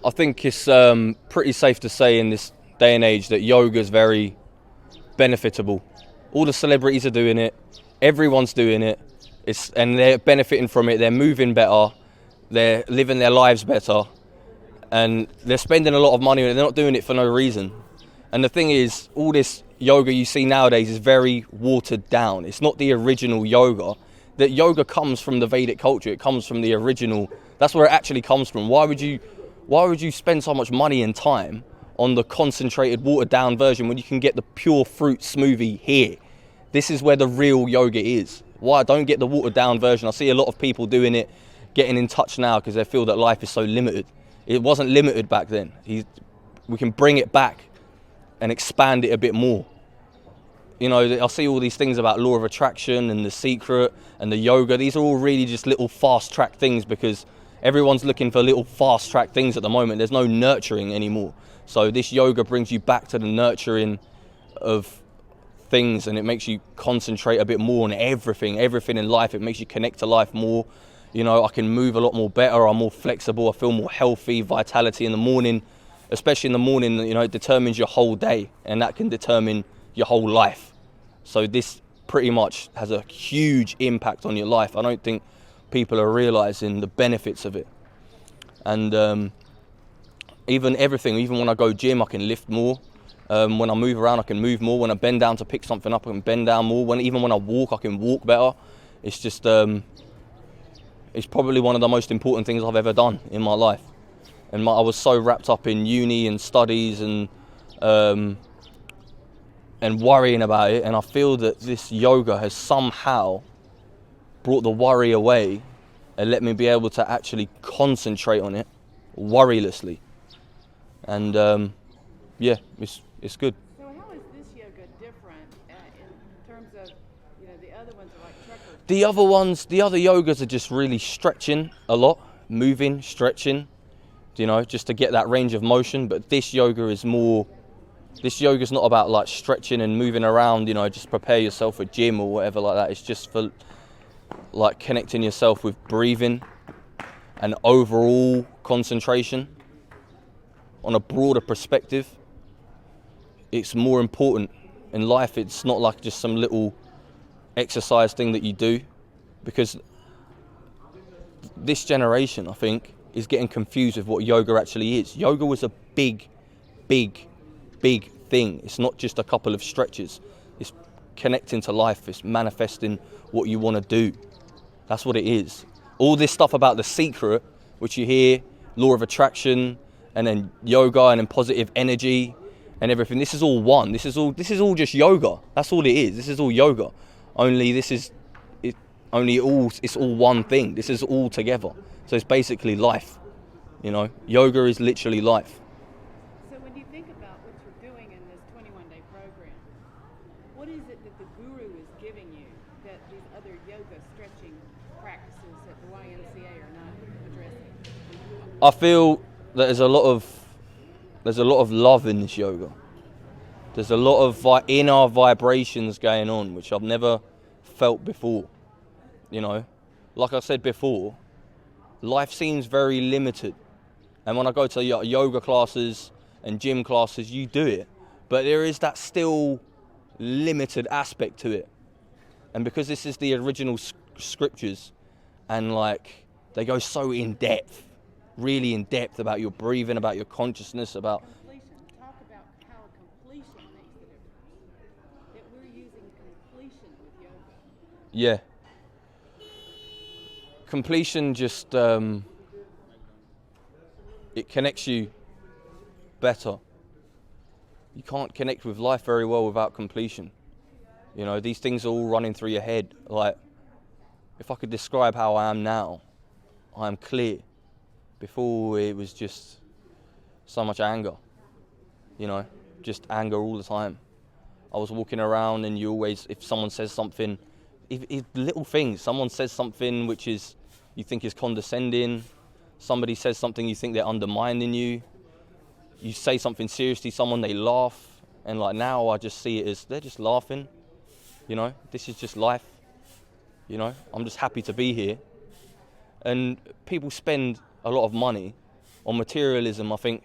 I think it's pretty safe to say in this day and age that yoga is very benefitable. All the celebrities are doing it. Everyone's doing it. And they're benefiting from it. They're moving better. They're living their lives better. And they're spending a lot of money, and they're not doing it for no reason. And the thing is, all this yoga you see nowadays is very watered down. It's not the original yoga. That yoga comes from the Vedic culture. It comes from the original. That's where it actually comes from. Why would you spend so much money and time on the concentrated, watered down version when you can get the pure fruit smoothie here? This is where the real yoga is. Why? Don't get the watered down version. I see a lot of people doing it, getting in touch now because they feel that life is so limited. It wasn't limited back then. We can bring it back and expand it a bit more. You know, I see all these things about law of attraction and The Secret and the yoga. These are all really just little fast track things because everyone's looking for little fast track things at the moment. There's no nurturing anymore. So this yoga brings you back to the nurturing of things, and it makes you concentrate a bit more on everything in life. It makes you connect to life more. You know, I can move a lot more better. I'm more flexible. I feel more healthy, vitality in the morning, especially in the morning. You know, it determines your whole day, and that can determine your whole life. So this pretty much has a huge impact on your life. I don't think people are realizing the benefits of it. And even when I go gym, I can lift more. When I move around, I can move more. When I bend down to pick something up, I can bend down more. Even when I walk, I can walk better. It's just, it's probably one of the most important things I've ever done in my life. And I was so wrapped up in uni and studies and worrying about it. And I feel that this yoga has somehow brought the worry away and let me be able to actually concentrate on it worrylessly. And yeah, it's good. So how is this yoga different in terms of, the other ones are like truckers? The other yogas are just really stretching a lot, moving, stretching, just to get that range of motion. But this yoga's not about like stretching and moving around, just prepare yourself for gym or whatever like that. It's just for like connecting yourself with breathing and overall concentration on a broader perspective. It's more important in life. It's not like just some little exercise thing that you do, because this generation, I think, is getting confused with what yoga actually is. Yoga was a big thing. It's not just a couple of stretches. It's connecting to life. It's manifesting what you want to do. That's what it is. All this stuff about The Secret, which you hear, law of attraction, and then yoga, and then positive energy and everything. This is all one. This is all just yoga. That's all it is. This is all yoga. Only it's all one thing. This is all together. So it's basically life. Yoga is literally life. So when you think about what you're doing in this 21-day program, what is it that the guru is giving you that these other yoga stretching practices at the YMCA are not addressing? I feel that there's a lot of love in this yoga. There's a lot of inner vibrations going on, which I've never felt before. Like I said before, life seems very limited. And when I go to yoga classes and gym classes, you do it. But there is that still limited aspect to it. And because this is the original scriptures, and they go so in depth, really in depth about your breathing, about your consciousness, about... Talk about how completion makes the difference. That we're using completion with yoga. Yeah. Completion just, it connects you better. You can't connect with life very well without completion. These things are all running through your head. If I could describe how I am now, I am clear. Before, it was just so much anger, just anger all the time. I was walking around, and you always, if someone says something, if little things, someone says something which is, you think is condescending, somebody says something, you think they're undermining you, you say something seriously, they laugh, and now I just see it as, they're just laughing, this is just life, I'm just happy to be here. And people spend a lot of money on materialism. I think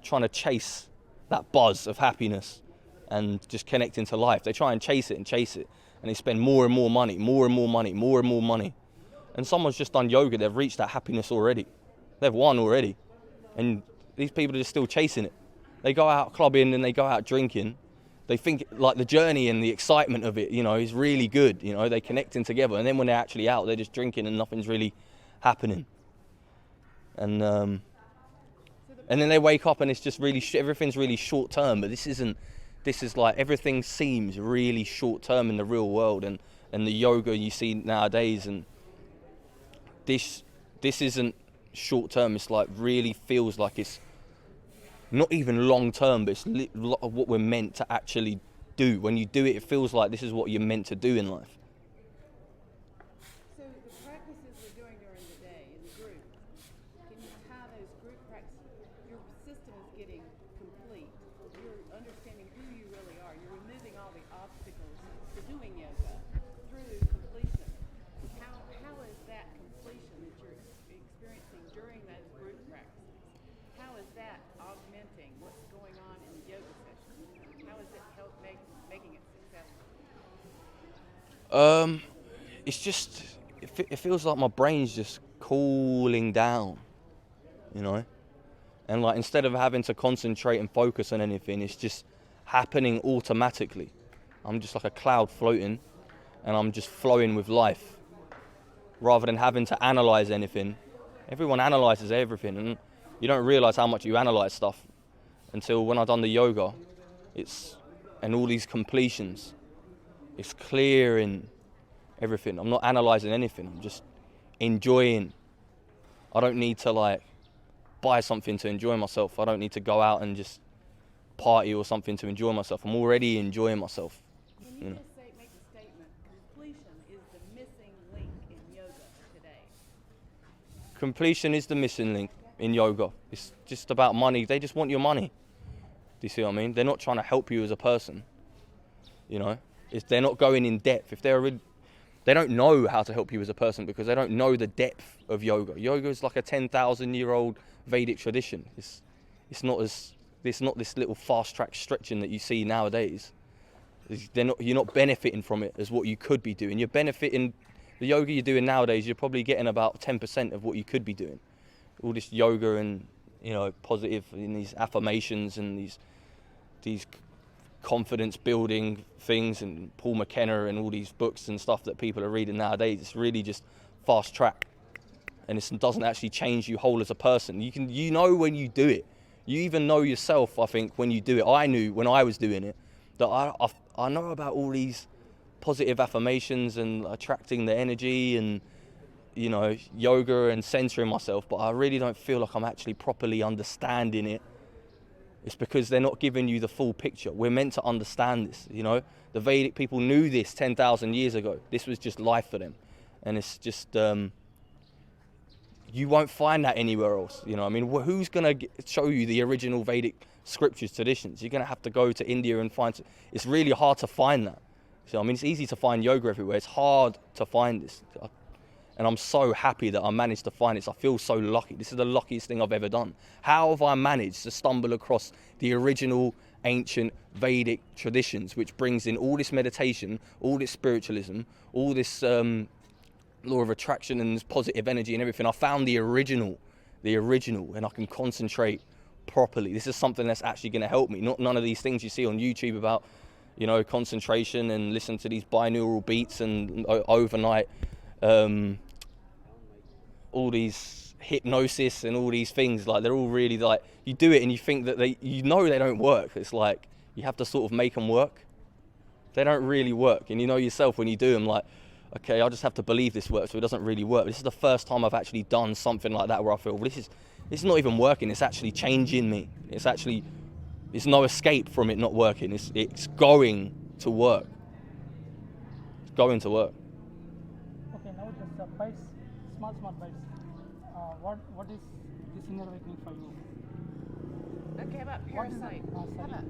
trying to chase that buzz of happiness and just connecting to life. They try and chase it, and they spend more and more money, more and more money, more and more money. And someone's just done yoga, they've reached that happiness already. They've won already. And these people are just still chasing it. They go out clubbing and they go out drinking. They think like the journey and the excitement of it, is really good. They're connecting together. And then when they're actually out, they're just drinking and nothing's really happening. And then they wake up and it's just really, everything's really short term. But this is like, everything seems really short term in the real world. And the yoga you see nowadays, and this isn't short term. It's like really feels like it's not even long term, but it's what we're meant to actually do. When you do it, it feels like this is what you're meant to do in life. So the practices we're doing during the day in the group, can you tie those group practices? Your system is getting complete. You're understanding who you really are. You're removing all the obstacles to doing yoga through completion. How is that completion that you're experiencing during those group practices? How is that augmenting what's going on in the yoga session? How is it making it successful? It's just, it feels like my brain's just cooling down, And like, instead of having to concentrate and focus on anything, it's just happening automatically. I'm just like a cloud floating, and I'm just flowing with life. Rather than having to analyze anything. Everyone analyzes everything, and you don't realize how much you analyze stuff until when I've done the yoga, and all these completions, it's clearing everything. I'm not analyzing anything. I'm just enjoying. I don't need to like buy something to enjoy myself. I don't need to go out and just party or something to enjoy myself. I'm already enjoying myself. Can you just make the statement, completion is the missing link in yoga today? Completion is the missing link in yoga. It's just about money. They just want your money. Do you see what I mean? They're not trying to help you as a person. They're not going in depth. If they don't know how to help you as a person because they don't know the depth of yoga. Yoga is like a 10,000-year-old Vedic tradition. It's not this little fast track stretching that you see nowadays. You're not benefiting from it as what you could be doing. You're benefiting. The yoga you're doing nowadays, you're probably getting about 10% of what you could be doing. All this yoga and positive and these affirmations and these confidence building things and Paul McKenna and all these books and stuff that people are reading nowadays. It's really just fast track, and it doesn't actually change you whole as a person. You know when you do it. You even know yourself, I think, when you do it. I knew when I was doing it that I know about all these positive affirmations and attracting the energy and yoga and centering myself, but I really don't feel like I'm actually properly understanding it. It's because they're not giving you the full picture. We're meant to understand this, The Vedic people knew this 10,000 years ago. This was just life for them. And it's just, you won't find that anywhere else, Who's going to show you the original Vedic scriptures, traditions? You're going to have to go to India and find. It's really hard to find that. So, it's easy to find yoga everywhere. It's hard to find this. And I'm so happy that I managed to find this. I feel so lucky. This is the luckiest thing I've ever done. How have I managed to stumble across the original ancient Vedic traditions, which brings in all this meditation, all this spiritualism, all this law of attraction and this positive energy and everything? I found the original, and I can concentrate properly. This is something that's actually going to help me. None of these things you see on YouTube about, concentration and listen to these binaural beats and overnight. All these hypnosis and all these things, like they're all really like, you do it and you think that they don't work. It's like you have to sort of make them work. They don't really work, and yourself when you do them, like, okay, I just have to believe this works, so it doesn't really work. This is the first time I've actually done something like that where I feel, well, this is not even working. It's actually changing me. It's no escape from it not working. It's going to work. It's going to work. Okay, now just bites, small bites. What is this inner awakening for you? Okay, how about parasite? How about